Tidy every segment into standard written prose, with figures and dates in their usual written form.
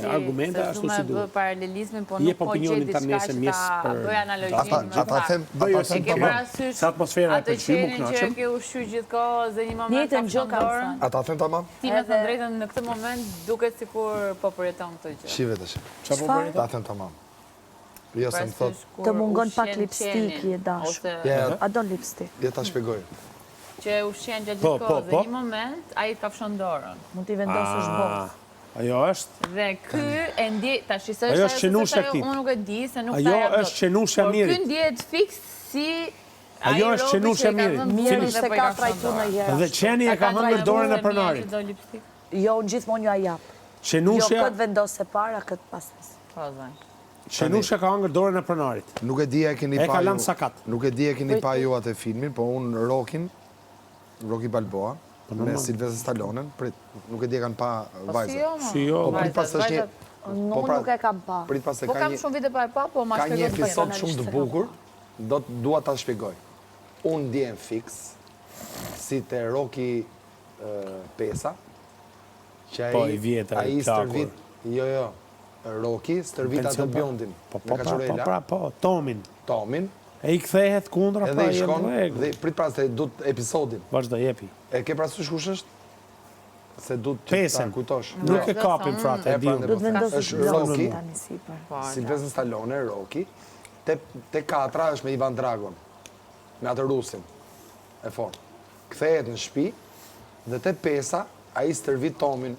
argumente ashtu si duhet. Bë paralelizmin, po Jep nuk po opinionin gjej ta diçka nesër që mes ta për bëj analogjinë me Ata them ke tamam. parasysh Se atmosfera e atë pëlqym, u qenin që kënaqem. ke ushqyer gjithkohë dhe një moment Njëjtën gjë kam dorën. thënë. Ata them tamam. Ti me thënë drejtën në këtë moment duket sikur po përjeton këtë gjë. Shive tash. Çfarë po bëri? Ata them tamam. Jo se më thot, Të mungon pak lipstiki e dashur. Ja. A don lipstik? le ta shpjegoj. Që ushqen gjatë Po, gjithë kohës po. dhe një moment ai të kafshon dorën. Mund t'i vendosësh botë. Ajo është Dhe ky e ndje tash se Ajo është qenushja e këtij. unë nuk e di se nuk Ajo ta jap është dot. qenushja e Por Mirit. ky ndjehet fiks si Ajo ai është robi qenushja që e ka Mirit. dhënë Miri dorën se dhe po i ka kafshon trajtu në dorën. herë. dhe qeni e ka hëngër dorën e pronarit. Do lipstik? Jo, unë gjithmonë ju a jap. Jo, Qenushja, këtë vendos e para, këtë pastas. Po zën. qenushja ka hëngër dorën e pronarit. Nuk e di e keni E pa ka ju. lënë sakat. Nuk e di e keni pa ju atë filmin, po unë Rocky Balboa, me Sylvester Stallone, prit, nuk e di e kanë pa vajza. Si jo, Po prit pas është një Unë pra, nuk e kam pa. prit pas se Po ka kam një shumë vite pa e pa, po ma ka një shpjegoj episod personalisht shumë të se kam bukur, dua ta shpjegoj. Unë ndjem fiks si te Rocky Pesa, që Po, i vjetër, ai plakur. stërvit, jo, Rocky stërvit atë bjondin, Po, me Kaçurela, Tomin. Tomin, E i kthehet kundra edhe pra i shkon, rregull. dhe prit pas se du episodin. Vazhdo jepi. E ke parasysh kush është? Se du të Pesen. ta kujtosh. Nuk e kapim frate, e E diu. pra, Do të vendosësh është Rocky, blokë tani sipër. Sylvester Stallone, Rocky, te katra është me Ivan Dragon, me atë rusin, e fort. Kthehet në shtëpi dhe te pesa ai stërvit Tomin.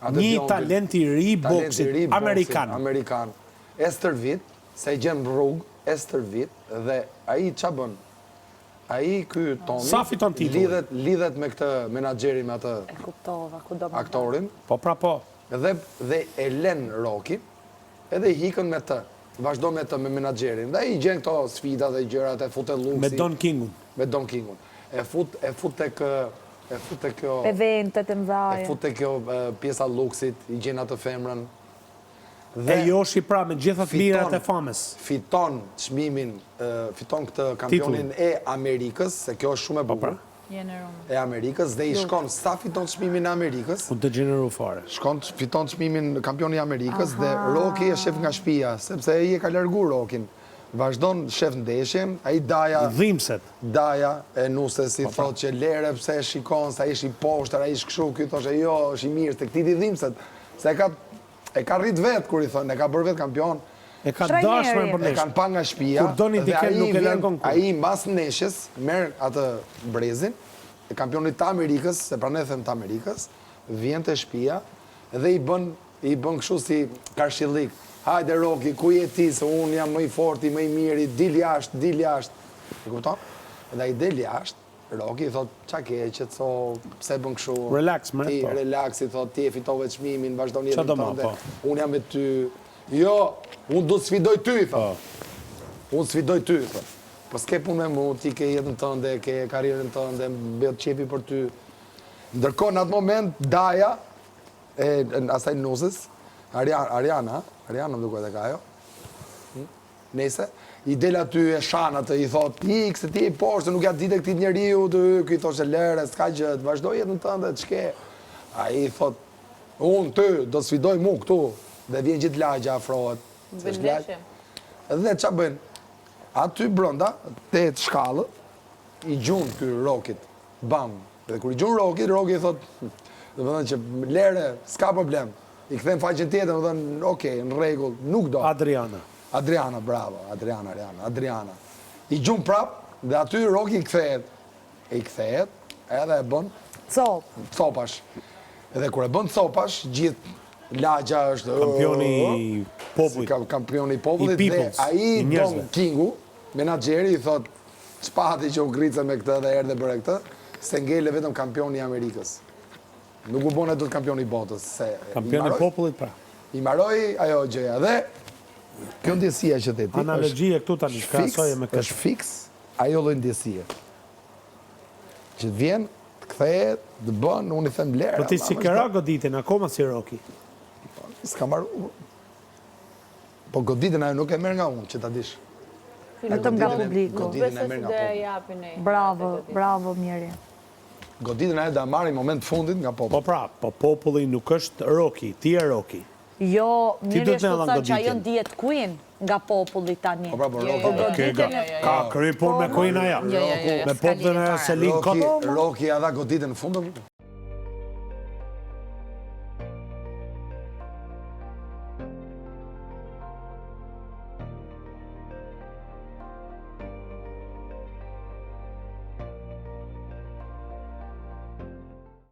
Atë Një bjondin. talent i ri Talent i ri, boksit amerikan. Amerikan. E stërvit, se i gjen rrugë, e stërvit dhe ai ç'a bën? Ai ky Tomi Sa fiton titullin? lidhet me këtë menaxherin me atë E kuptova, ku do më aktorin. Po pra po. Dhe e lën Rokin, edhe i hikën me të. Vazhdo me të me menaxherin. Dhe ai i gjen këto sfida dhe gjërat, e fut e luksi. Me Don Kingun. Me Don Kingun. E fut tek kjo eventet e e mëdha. fut tek kjo pjesa luksit, i gjen atë femrën. E Joshi pra me gjithat fiton- mirat e famës. Fiton çmimin, fiton këtë kampionin e Amerikës, se kjo është shumë e bukur. Jene Roma. E Amerikës dhe i shkon sa fiton çmimin e Amerikës. U degeneru fare. Fiton çmimin kampioni i Amerikës dhe Rocky e shef nga shtëpia, sepse ai e ka largu Rokin. Vazhdon shef ndeshjen, ai Dhimbset. Daja e nuses i thot që lere pse e shikon, sa ish i poshtër, ai ish kështu, ky thoshe jo, është i mirë, se këtij i dhimbset, se e ka rrit vetë kur i thonë, e ka bërë vetë kampion. E ka dashur për E nesh. kanë pa nga shtëpia. Kur doni dhe dikë ai nuk e vjen- largon kur. Ai mbas neshjes merr atë brezin, e kampionit të Amerikës, se pra ne them të Amerikës, vjen te shtëpia dhe i bën kështu si karshillik. Hajde Rocky, ku je ti, se unë jam më i forti, më i miri, dil jashtë. E kupton? Dhe ai del jashtë, Rocky i thot, qa ke, qetëso, pse bën kështu? Relax, më, Ti, po. relax, i thot, ti e fitove çmimin, vazhdo një Qa do ma, po. Unë jam me ty. Jo, unë do të sfidoj ty, i thot. Unë sfidoj ty, i thot. Po s'ke punë me mu, ti ke jetën tënde, ke karrierën tënde, bëhet qefi për ty. Ndërkohë në atë moment, Daja, asaj nusës, Ariana më duket e ka ajo, nese, i del aty e shan atë, i thot, se ti e poshtë, nuk ja dite këti njeriu, ky i thoshe lere, s'ka gjë, vazhdo jetën tënde, të shke. A i thot, unë ty, do sfidoj mu këtu, dhe vjen gjithë lagja afrohet. Bëndeshje. Dhe qa bën? Aty brënda, te të shkallë, i gjun ky Rokit, bam. Dhe kur i gjun Rokit i thot, dhe më thënë që lere, s'ka problem. I kthen faqen tjetër, më thënë, okej, në rregull, nuk do. Adriana, bravo, Adriana. I gjun prap, dhe aty Roki i kthehet, edhe e bën copash. Edhe kur e bën copash, gjithë lagja është Kampioni i popullit. Kampioni i popullit dhe ai Don Kingu, menaxheri, i thot, çpati që u ngrice me këtë dhe erdhe bëre këtë, se ngele vetëm kampioni i Amerikës. Nuk u bone do të kampioni i botës. Kampioni i popullit pra. I maroi ajo gjëja dhe kjo ndjesia që te ti. Analogjia këtu tani krahasoje me këtë. Është fiks ajo lloj ndjesie. Që vjen, të kthehet, të bën, unë i them lera. Po ti si ke ra goditën akoma si Rocky? S'ka marrë. Po goditën ajo nuk e merr nga unë, që ta dish. Vetëm nga publiku. Goditën e merr nga Bravo, populli. bravo, Miri. Goditën ajo da marrë në moment fundit nga populli. Po pra, po populli nuk është Rocky, ti e Rocky. Jo, mirë duhet është me të dhënë thënë që ajo goditjen. ndihet Queen nga populli tani. Po pra, po, Jo, Roki, jo, jo. Ka kry punë me Queen aja. Jo, jo, jo, Me s'ka popën e lidhje fare. Selin Kot. Roki ja dha goditën në fund.